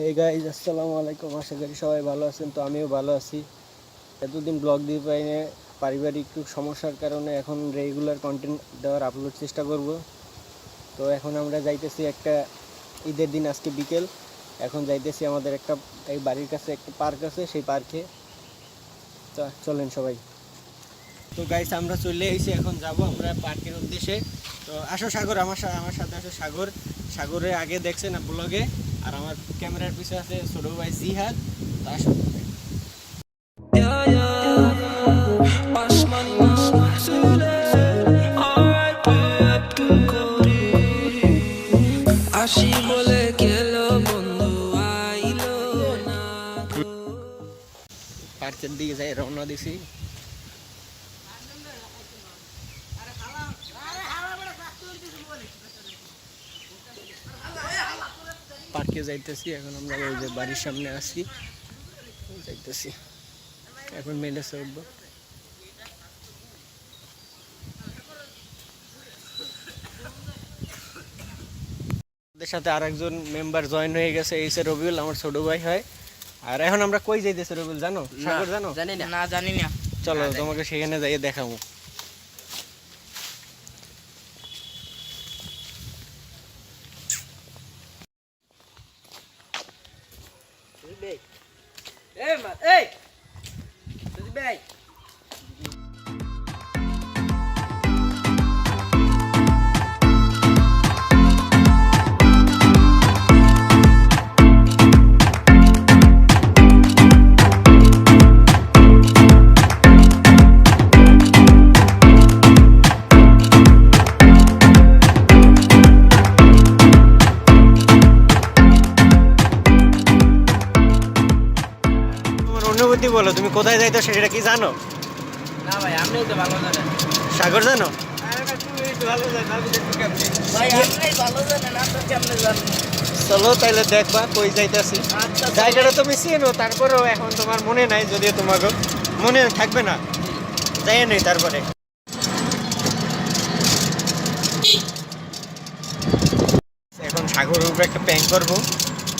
Hey guys, আসসালামু আলাইকুম। আশা করি সবাই ভালো আছেন। তো আমিও ভালো আছি। এতদিন ব্লগ দিয়ে পাইনি, পারিবারিক একটু সমস্যার কারণে এখন রেগুলার কন্টেন্ট দেওয়ার আপলোড চেষ্টা করব। তো এখন আমরা যাইতেছি একটা ঈদের দিন, আজকে বিকেল। এখন যাইতেছি আমাদের একটা এই বাড়ির কাছে একটা পার্ক আছে, সেই পার্কে। তো চলেন সবাই। তো গাইজ আমরা চলে এসেছি, এখন যাব আমরা পার্কের উদ্দেশ্যে। তো আসো সাগর, আমার সাথে আসো সাগর। সাগরের আগে দেখছেন ব্লগে, আর আমার ক্যামেরার পিছনে আছে ছোট ভাই জিহাদ। তো আসো। পার্কের দিকে যাই, রওনা দিছি। পার্কে যাইতেছি এখন আমরা, ওই যে বাড়ির সামনে আসছি, যাইতেছি এখন মেডেসে উঠবো। ওদের সাথে আরেকজন মেম্বার জয়েন হয়ে গেছে, এই সে রবিউল, আমার ছোট ভাই হয়। আর এখন আমরা কই যাইতেছি রবিউল জানো? সাগর জানো? জানি না, জানি না। চলো তোমাকে সেখানে যাইয়ে দেখাবো। অনুভূতি বলো, তুমি কোথায় যাইতো সেটা কি জানো? না ভাই, আপনি তো ভালো জানেন। সাগর জানো? চলো তাইলে দেখবা কই যাইতেছি। জায়গাটা তুমি চিনো, তারপরেও এখন তোমার মনে নাই, যদিও তোমাকে মনে থাকবে না, যাই নেই। তারপরে এখন সাগরের উপরে একটা প্যাং করবো,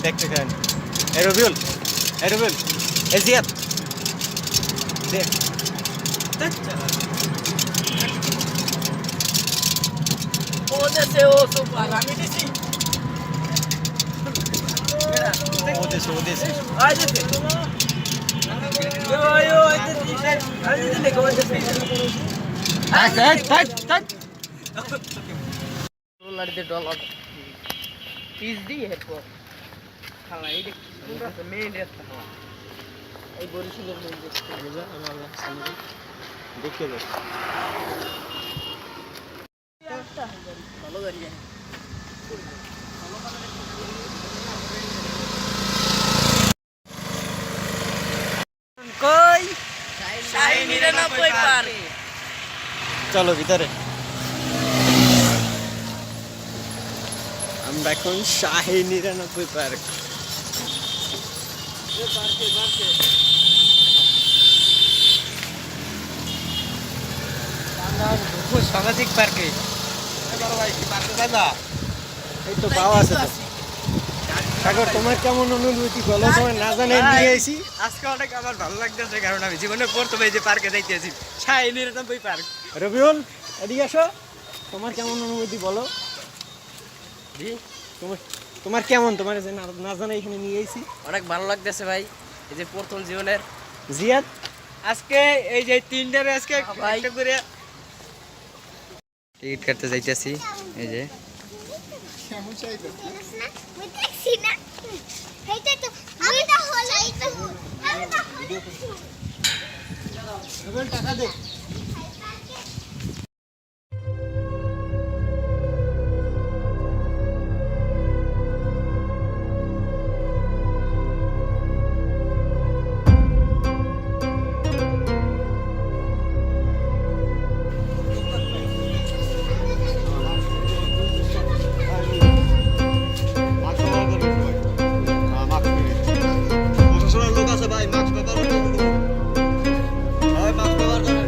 দেখতে চান। এ রবিউল, এ রবিউল, এ জিয়াদ দেখ। দেখতে দেখ কই। চলো ভিতরে, আমরা এখন শাহী ৯৯ পার্ক। সামাজিক পার্কে এই তো পাওয়া আছে তো। সাগর, তোমার কেমন অনুভূতি বলো? তোমার না জানে নিয়ে আইছি। আজকে অনেক আমার ভালো লাগতেছে, কারণ আমি জীবনে প্রথমে এই যে পার্কে যাইতেছি, শাহী ৯৯ পার্ক। রবিউল, এদিকে আসো, তোমার কেমন অনুভূতি বলো? তোমার কেমন, তোমার যে না জানে এখানে নিয়ে আইছি? অনেক ভালো লাগতেছে ভাই, এই যে প্রথম জীবনের। জিয়াদ, আজকে এই যে তিনটারে আজকে একটা করে টিকিট কাটতে যাইতেছি। এই যে টাকা দে। ভাই মাস্ক ব্যবহার করুন, ভাই মাস্ক ব্যবহার করেন।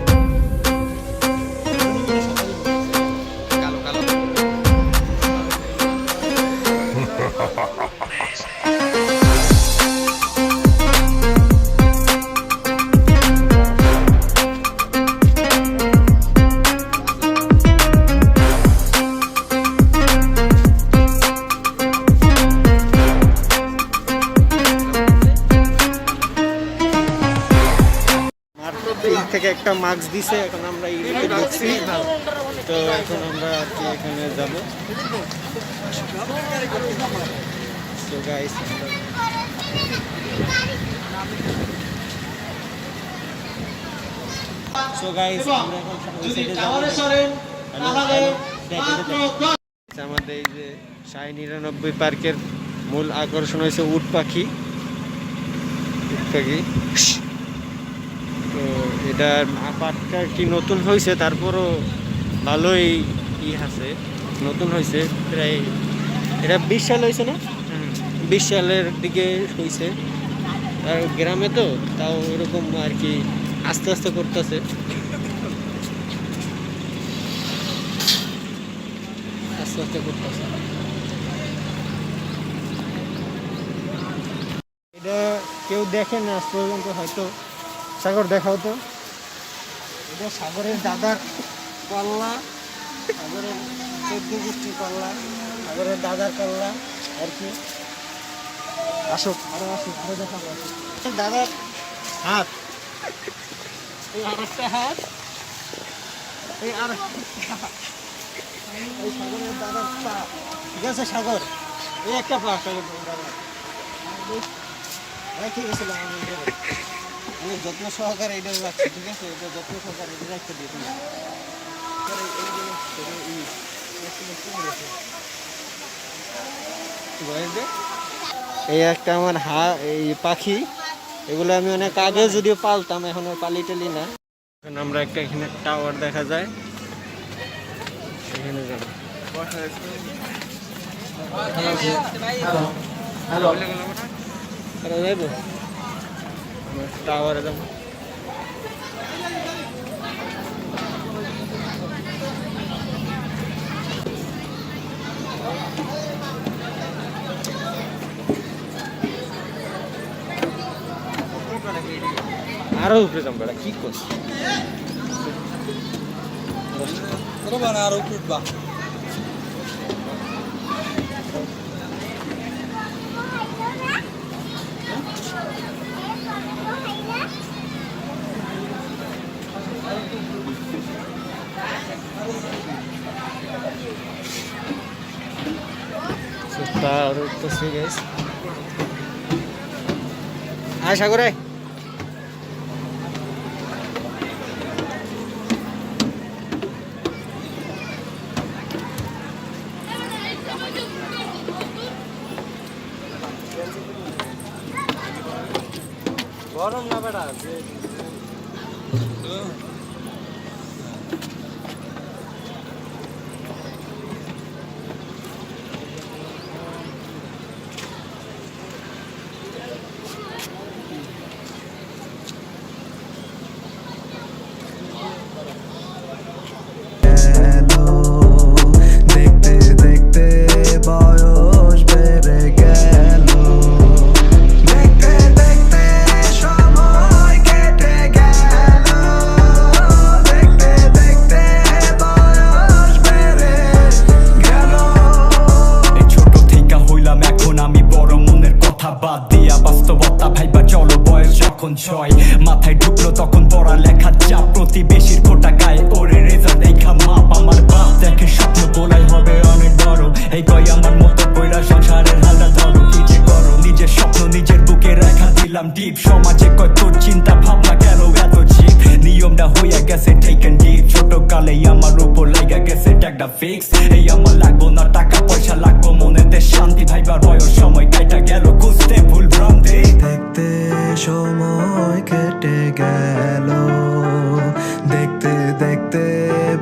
থেকে একটা মাস্ক দিছে, এখন আমরা ইউরোপে ঢুকছি। তো এখন আমরা আর কি এখানে যাবো। তো গাইস আমরা এখন ওই সাইডে যাবো। আমাদের এই যে 99 পার্কের মূল আকর্ষণ হয়েছে উট পাখি। তো এটার পার্কটা কি নতুন হয়েছে, তারপরও ভালোই আছে, নতুন হয়েছে প্রায়। এটা 20 সাল হয়েছে না, 20 সালের দিকে হয়েছে। আর গ্রামে তো তাও এরকম আর কি আস্তে আস্তে করতেছে। আস্তে আস্তে করতেছে। এটা কেউ দেখে না আজ পর্যন্ত, হয়তো। সাগর দেখাও তো, এটা সাগরের দাদার কল্লা, সাগরের 14 গোষ্ঠীর কল্লা, সাগরের দাদার কল্লা আর কি। আসুক, আরো আসুক, আরো দেখাবো। দাদার হাত, এই আরেকটা হাত, এই আর এই সাগরের দাদার পা। ঠিক আছে সাগর, এই একটা পা সাগর দাদা রেখে গেছিলাম আমি। অনেক যত্ন সহকারে এটা রাখছি, ঠিক আছে? এটা যত্ন সহকারে এটা রাখতে দিই তুমি। এই একটা আমার এই পাখি, এগুলো আমি অনেক আগে যদিও পালতাম, এখন আর পালি টালি না। এখন আমরা একটা এখানে টাওয়ার দেখা যায়, এখানে যাবো। যাইবো টাওয়ারে যাবো। আরো উপরে যাবো, বেটা কি করছি? আরো উঠবা। আশা করে গরম না বেটা। মাথায় ঢুকলো তখন পড়ালেখা চাপ, প্রতিবেশীর খোটা গায়ে ওরে রেজাল্ট দেখা মাপ। আমার বাপ দেখে স্বপ্ন গোলাই হবে অনেক বড়, এই কই আমার মতো কইরা সংসারের হালটা ধরো। কি যে করো, নিজের স্বপ্ন নিজের বুকে রাখা দিলাম ডিপ। সমাজে কয় তোর চিন্তা ভাবনা গেল এত চিপ, নিয়মটা হইয়া গেছে টেকেন ডিপ। ছোট কালেই আমার উপর লাগা গেছে ট্যাগটা ফিক্স। এই আমার লাগবো না টাকা পয়সা, লাগবো মনেতে শান্তি। ভাইবার বয়স সময় কাইটা গেল খুঁজতে ভুল ভ্রান্তি। দেখতে সময় কেটে গেল, দেখতে দেখতে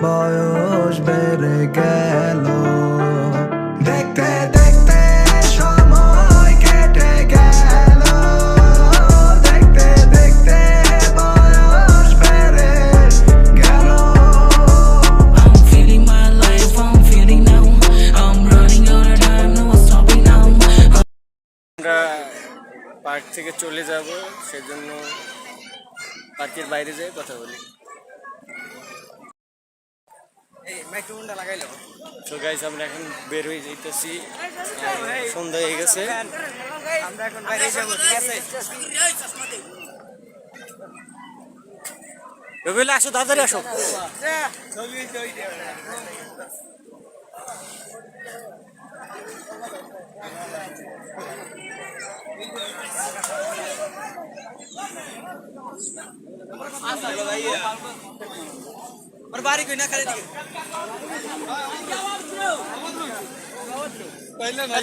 বয়স বেড়ে গেল। দেখতে দেখতে সময় কেটে গেল, দেখতে দেখতে বয়স বেড়ে গেল। I'm feeling my life, I'm feeling now. I'm running out of time, no stopping now. আমরা পার্ক থেকে চলে যাব, সেজন্য পার্কের বাইরে যাই কথা বলি। এই মাইক্রোফোনটা লাগাইলো। তো গাইস আমরা এখন বের হয়ে যাইতেছি, সন্ধ্যা হয়ে গেছে। আমরা এখন বাইরে যাবো, ঠিক আছে? রবিউল আসো, তাড়াতাড়ি আসো। বাড়ি কই না খালি দিকে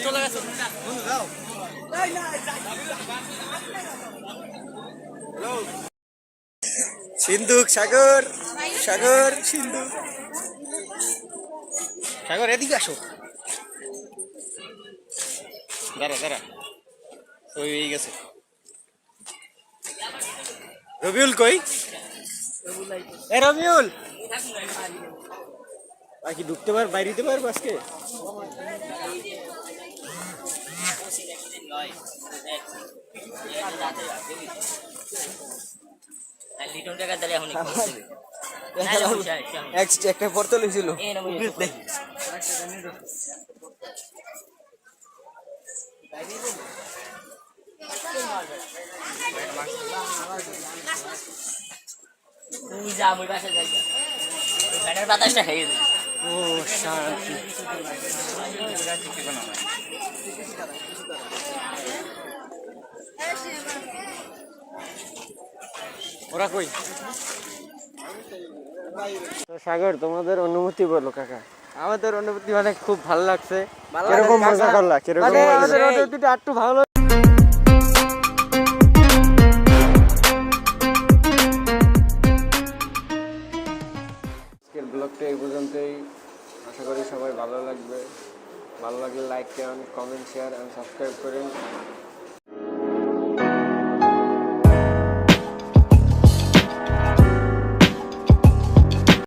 চলে গেছে সিন্ধুক, সাগর, সাগর, সিন্ধুক, সাগর এদিকে আসো। দাঁড়া দাঁড়া, ওই গেছে। রবিউল কই? এ রবিউল, কি ঢুকতে পার, বাইরে দিতে পারবো আজকে? একটা পড়তে লেগেছিল। বাতাসটা খেয়ে গেছে ও শান্তি। ওরা কই? তো সাগর, তোমাদের অনুভূতি বলো কাকা। আমাদের অনুভূতি মানে খুব ভালো লাগছে কিরকম মজা করলা? কিরকম মানে মজা আমাদের করলা? অনুভূতিটা একটু ভালো আজকের ব্লগটা এই পর্যন্তই। আশা করি সবাই ভালো লাগবে। ভালো লাগলে লাইক করেন, কমেন্ট, শেয়ার এন্ড সাবস্ক্রাইব করেন।